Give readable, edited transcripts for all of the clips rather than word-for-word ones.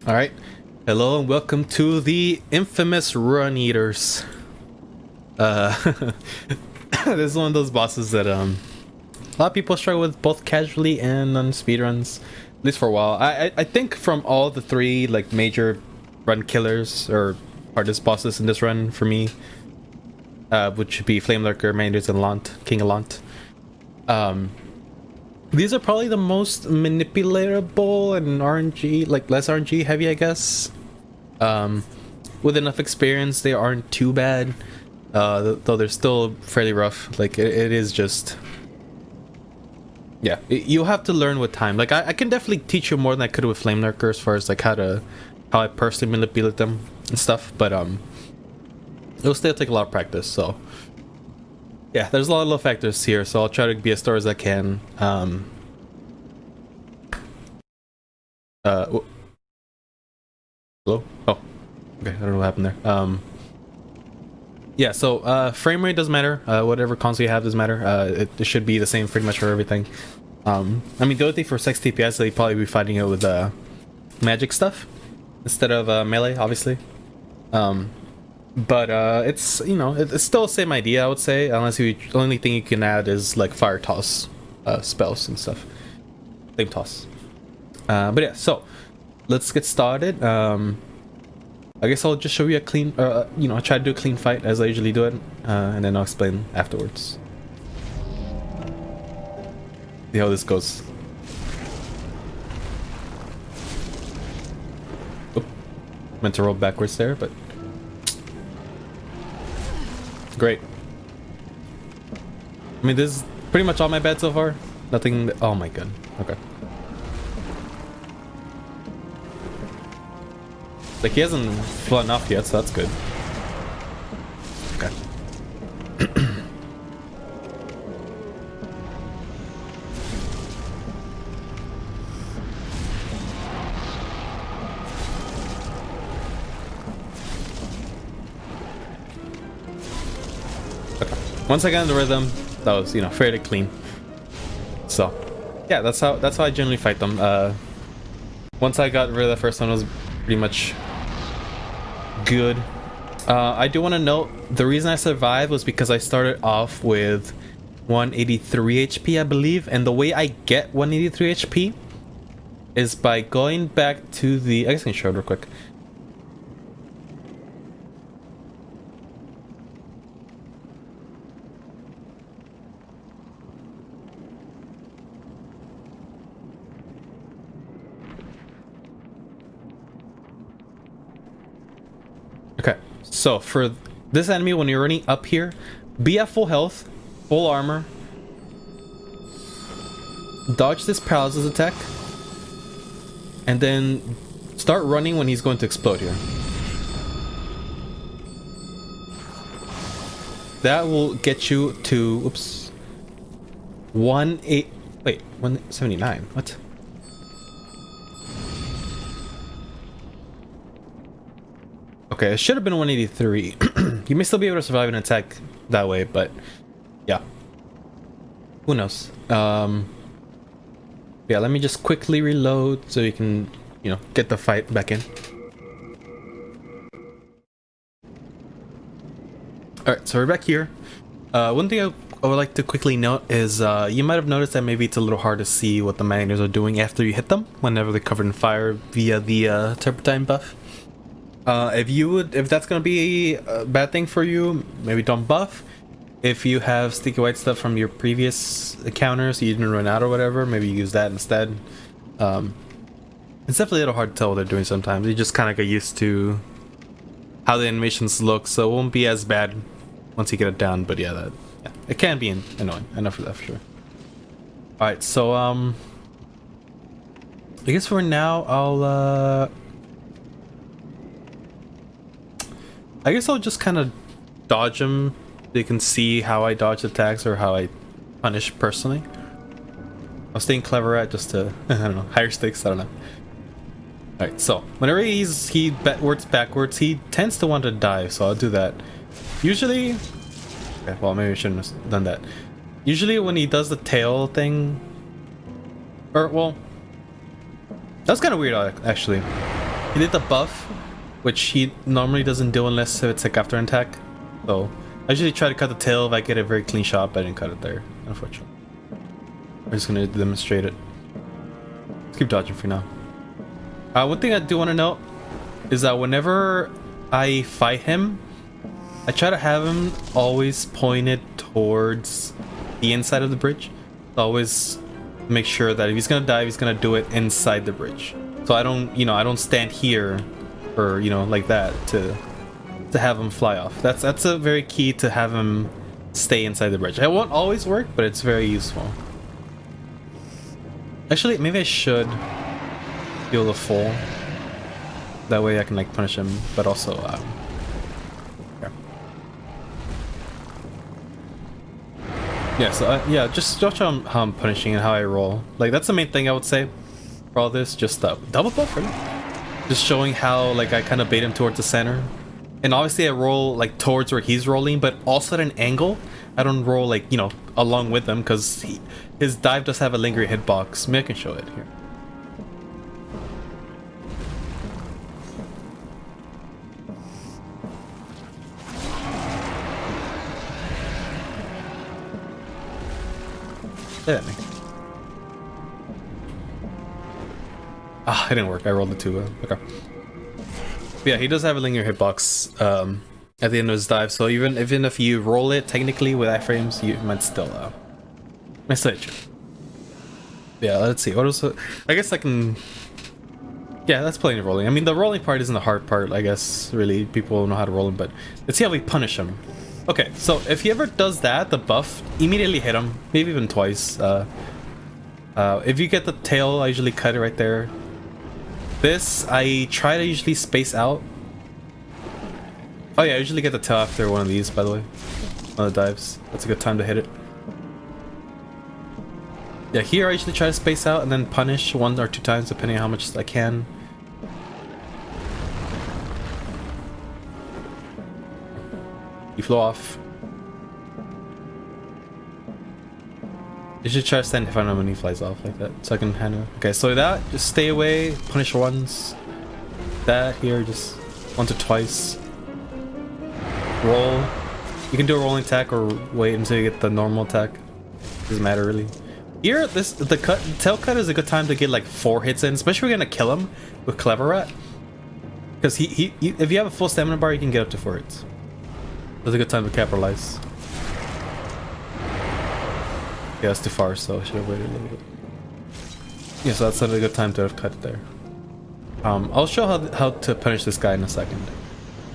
Alright, hello and welcome to the infamous Maneaters. This is one of those bosses that a lot of people struggle with both casually and on speedruns, at least for a while. I think from all the three like major run killers or hardest bosses in this run for me, which would be Flame Lurker, Maneaters, and King Lant. These are probably the most manipulatable and RNG, like less RNG heavy, I guess. With enough experience, they aren't too bad. Though they're still fairly rough. Like it is just, yeah. You'll have to learn with time. Like I can definitely teach you more than I could with Flame Lurker as far as like how I personally manipulate them and stuff. But it'll still take a lot of practice. So. Yeah, there's a lot of little factors here, so I'll try to be as thorough as I can. Hello? Oh, okay, I don't know what happened there. Yeah, so frame rate doesn't matter. Whatever console you have doesn't matter. It should be the same pretty much for everything. I mean, the only thing for 60 FPS, they'd probably be fighting it with magic stuff instead of melee, obviously. But it's, you know, it's still the same idea, I would say, unless the only thing you can add is like fire toss spells and stuff. Flame toss. But yeah, so let's get started. I guess I'll just show you a clean, you know, try to do a clean fight as I usually do it, and then I'll explain afterwards. See how this goes. Oop. Meant to roll backwards there, but great. I mean, this is pretty much all my bad so far. Nothing. Oh my god. Okay. Like he hasn't flown off yet, so that's good. Okay. Once I got in the rhythm, that was, you know, fairly clean. So, yeah, that's how I generally fight them. Once I got rid of the first one, it was pretty much good. I do want to note the reason I survived was because I started off with 183 HP, I believe, and the way I get 183 HP is by going back to the. I guess I can show it real quick. Okay, so for this enemy, when you're running up here, be at full health, full armor, dodge this paralysis attack, and then start running when he's going to explode here. That will get you to, oops, 179, what? Okay, it should have been 183. You may still be able to survive an attack that way, but yeah. Who knows? Yeah, let me just quickly reload so you can, you know, get the fight back in. Alright, so we're back here. One thing I would like to quickly note is you might have noticed that maybe it's a little hard to see what the Maneaters are doing after you hit them, whenever they're covered in fire via the turpentine buff. If that's gonna be a bad thing for you, maybe don't buff. If you have sticky white stuff from your previous encounters, you didn't run out or whatever, maybe use that instead. It's definitely a little hard to tell what they're doing sometimes. You just kind of get used to how the animations look, so it won't be as bad once you get it down. But yeah, it can be annoying. Enough for that for sure. All right, so I guess for now I'll just kind of dodge them. You can see how I dodge attacks or how I punish personally. I'm staying clever at just to, I don't know, higher stakes, I don't know. Alright, so whenever he works backwards, he tends to want to dive, so I'll do that. Usually, okay, well maybe I shouldn't have done that. Usually when he does the tail thing, or well, that's kind of weird actually. He did the buff, which he normally doesn't do unless it's like after an attack. So I usually try to cut the tail if I get a very clean shot, but I didn't cut it there, unfortunately. I'm just gonna demonstrate it. Let's keep dodging for now. One thing I do want to note is that whenever I fight him, I try to have him always pointed towards the inside of the bridge. So always make sure that if he's gonna dive, he's gonna do it inside the bridge. So I don't, I don't stand here or, like that to have him fly off. That's a very key to have him stay inside the bridge. It won't always work, but it's very useful. Actually, maybe I should heal the full. That way I can like punish him, but also yeah, so yeah, just watch how I'm punishing and how I roll. Like that's the main thing I would say for all this. Just double buff, right? Just showing how like I kind of bait him towards the center, and obviously I roll like towards where he's rolling, but also at an angle. I don't roll like along with him because his dive does have a lingering hitbox. Maybe I can show it here. Ah, it didn't work. I rolled the 2. Okay. But yeah, he does have a linear hitbox at the end of his dive, so even if you roll it technically with iframes, you might still hit you. Yeah, let's see. What else? I guess I can. Yeah, that's plenty of rolling. I mean, the rolling part isn't the hard part. I guess really people know how to roll him, but let's see how we punish him. Okay, so if he ever does that, the buff, immediately hit him, maybe even twice. If you get the tail, I usually cut it right there. This, I try to usually space out. Oh yeah, I usually get the tail after one of these, by the way. One of the dives. That's a good time to hit it. Yeah, here I usually try to space out and then punish 1 or 2 times, depending on how much I can. You flow off. You should try to stand in front of him when he flies off like that, so I can handle it. Okay, so that, just stay away, punish once. That here, just once or twice. Roll. You can do a rolling attack or wait until you get the normal attack. Doesn't matter really. Here, the tail cut is a good time to get like 4 hits in, especially if you're gonna kill him with Clever Rat. Because if you have a full stamina bar, you can get up to 4 hits. That's a good time to capitalize. Yeah, that's too far, so I should have waited a little bit. Yeah, so that's a good time to have cut it there. I'll show how to punish this guy in a second.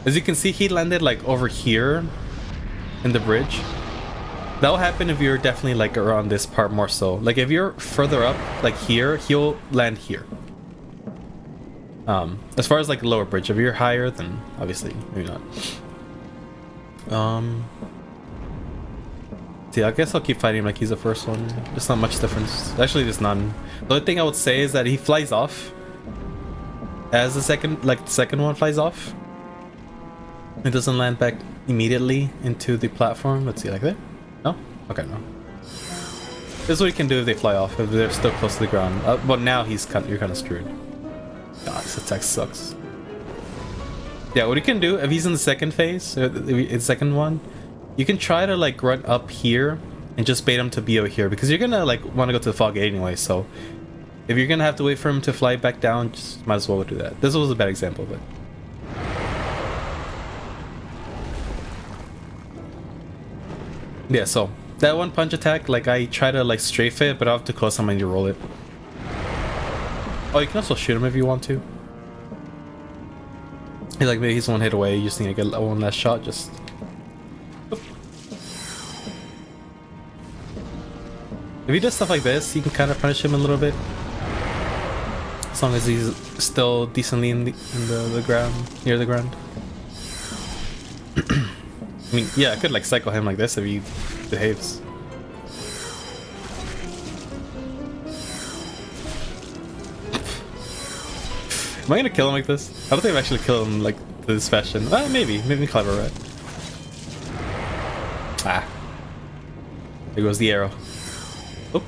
As you can see, he landed like over here in the bridge. That'll happen if you're definitely like around this part more so. Like if you're further up, like here, he'll land here. As far as like lower bridge, if you're higher, then obviously maybe not. See, I guess I'll keep fighting him like he's the first one. There's not much difference. Actually, there's none. The only thing I would say is that he flies off as the second one flies off. It doesn't land back immediately into the platform. Let's see, like that. No? Okay, no. This is what you can do if they fly off, if they're still close to the ground. But now you're kind of screwed. God, this attack sucks. Yeah, what you can do if he's in the second phase, the second one, you can try to like run up here and just bait him to be over here because you're gonna like want to go to the fog gate anyway. So if you're gonna have to wait for him to fly back down, just might as well do that. This was a bad example, but yeah. So that one punch attack, like I try to like strafe it, but I have to close somebody to roll it. Oh, you can also shoot him if you want to. Like maybe he's 1 hit away. You just need to get one last shot. Just. If he does stuff like this, you can kind of punish him a little bit. As long as he's still decently in the ground, near the ground. I mean, yeah, I could like cycle him like this if he behaves. Am I gonna kill him like this? I don't think I've actually killed him like this fashion. Maybe Clever Rat. Ah. There goes the arrow. Oh.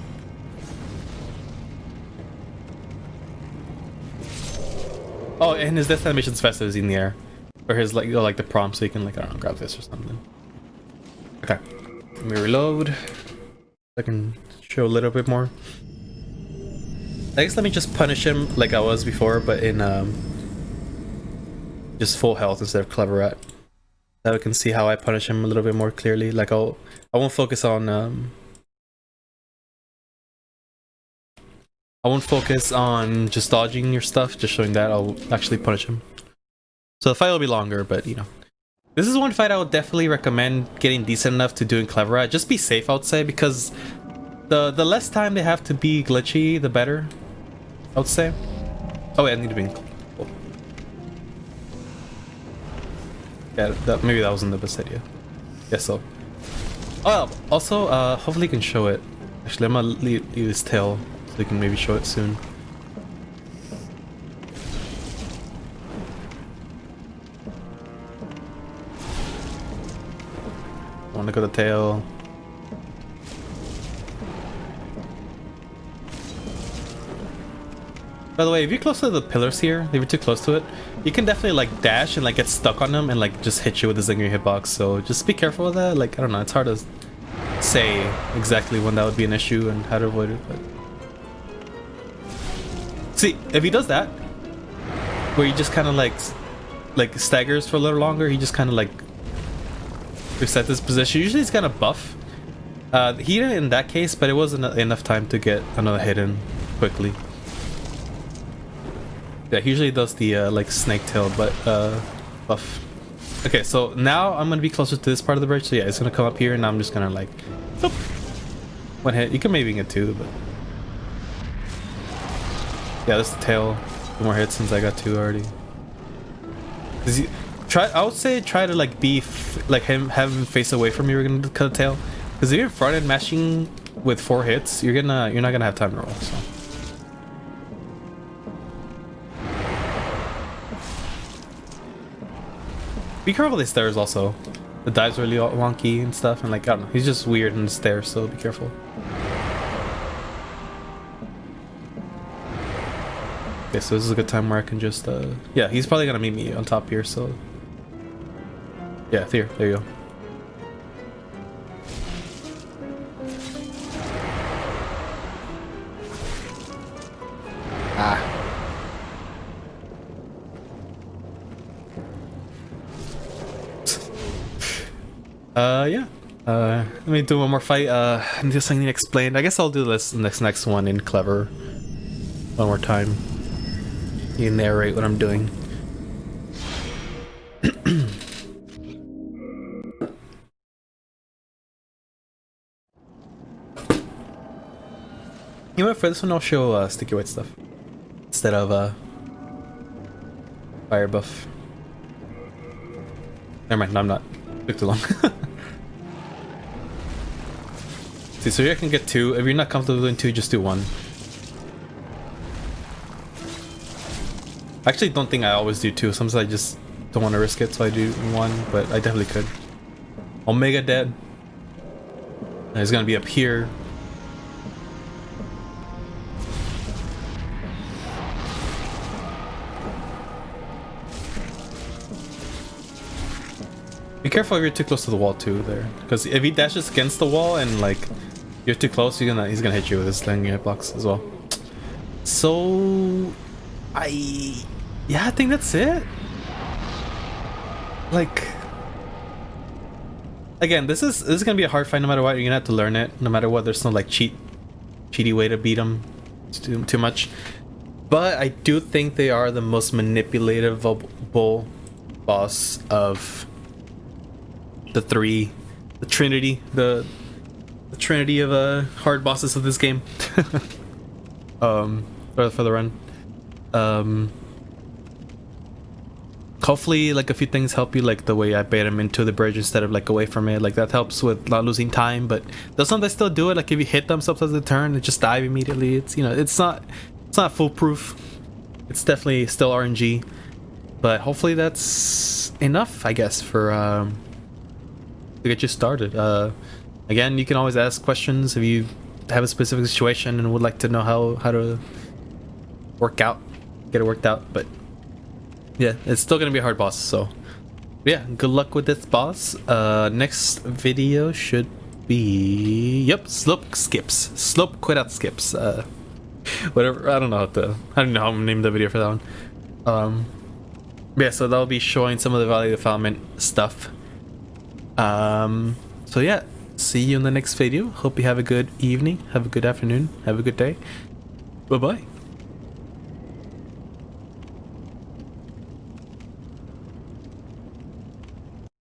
Oh, and his death animation's faster as in the air. Or his like, like the prompt, so you can like, I don't know, grab this or something. Okay. Let me reload. I can show a little bit more. I guess let me just punish him like I was before, but in just full health instead of clever rat. Now we can see how I punish him a little bit more clearly. Like I won't focus on I won't focus on just dodging your stuff, just showing that. I'll actually punish him. So the fight will be longer, but you know. This is one fight I would definitely recommend getting decent enough to doing clever at. Just be safe, I would say, because the less time they have to be glitchy, the better, I would say. Oh wait, I need to be cool. Yeah, maybe that wasn't the best idea. Guess so. Oh, also, hopefully you can show it. Actually, I'm gonna leave his tail so you can maybe show it soon. I want to go to the tail. By the way, if you're close to the pillars here, if you're too close to it, you can definitely like dash and like get stuck on them and like just hit you with the zinger hitbox. So just be careful with that. Like, I don't know, it's hard to say exactly when that would be an issue and how to avoid it. But see, if he does that, where he just kind of like staggers for a little longer, he just kind of like reset this position. Usually he's kind of buff. He didn't in that case, but it wasn't enough time to get another hit in quickly. Yeah, he usually does the like snake tail, but buff. Okay, so now I'm gonna be closer to this part of the bridge. So yeah, it's gonna come up here, and I'm just gonna like, boop, one hit. You can maybe get two, but yeah, that's the tail. Two more hits since I got two already. I would say try to like be like have him face away from you. You're gonna cut a tail, because if you're front end mashing with 4 hits, you're not gonna have time to roll. So. Be careful with the stairs also. The dives are really wonky and stuff, and like, I don't know, he's just weird in the stairs, so be careful. Okay, so this is a good time where I can just, yeah, he's probably gonna meet me on top here, so... Yeah, there you go. Ah. Yeah. Let me do one more fight. And just something explained. I guess I'll do this in this next one in clever. One more time. You narrate what I'm doing. You know what? For this one, I'll show sticky white stuff instead of fire buff. Never mind. No, I'm not. Took too long. See, so here I can get 2. If you're not comfortable doing 2, just do 1. I actually don't think I always do 2. Sometimes I just don't want to risk it, so I do 1, but I definitely could. Omega dead. And he's gonna be up here. Be careful if you're too close to the wall too there, because if he dashes against the wall and like you're too close, he's gonna hit you with his slinging hitbox as well. So yeah, I think that's it. Like, again, this is gonna be a hard fight no matter what. You're gonna have to learn it no matter what. There's no like cheaty way to beat him too much. But I do think they are the most manipulatable boss of the three, the trinity, the trinity of hard bosses of this game. For the run. Hopefully like a few things help you, like the way I bait him into the bridge instead of like away from it. Like that helps with not losing time, but they'll sometimes still do it. Like if you hit them sometimes they turn, they just dive immediately. It's, you know, it's not foolproof. It's definitely still RNG, but hopefully that's enough, I guess, for to get you started. Again, you can always ask questions if you have a specific situation and would like to know how to get it worked out. But yeah, it's still gonna be a hard boss. So yeah, good luck with this boss. Next video should be slope quit out skips. Whatever. I don't know how to name the video for that one. Yeah, so that'll be showing some of the value development stuff. So yeah, see you in the next video. Hope you have a good evening, have a good afternoon, have a good day. Bye bye.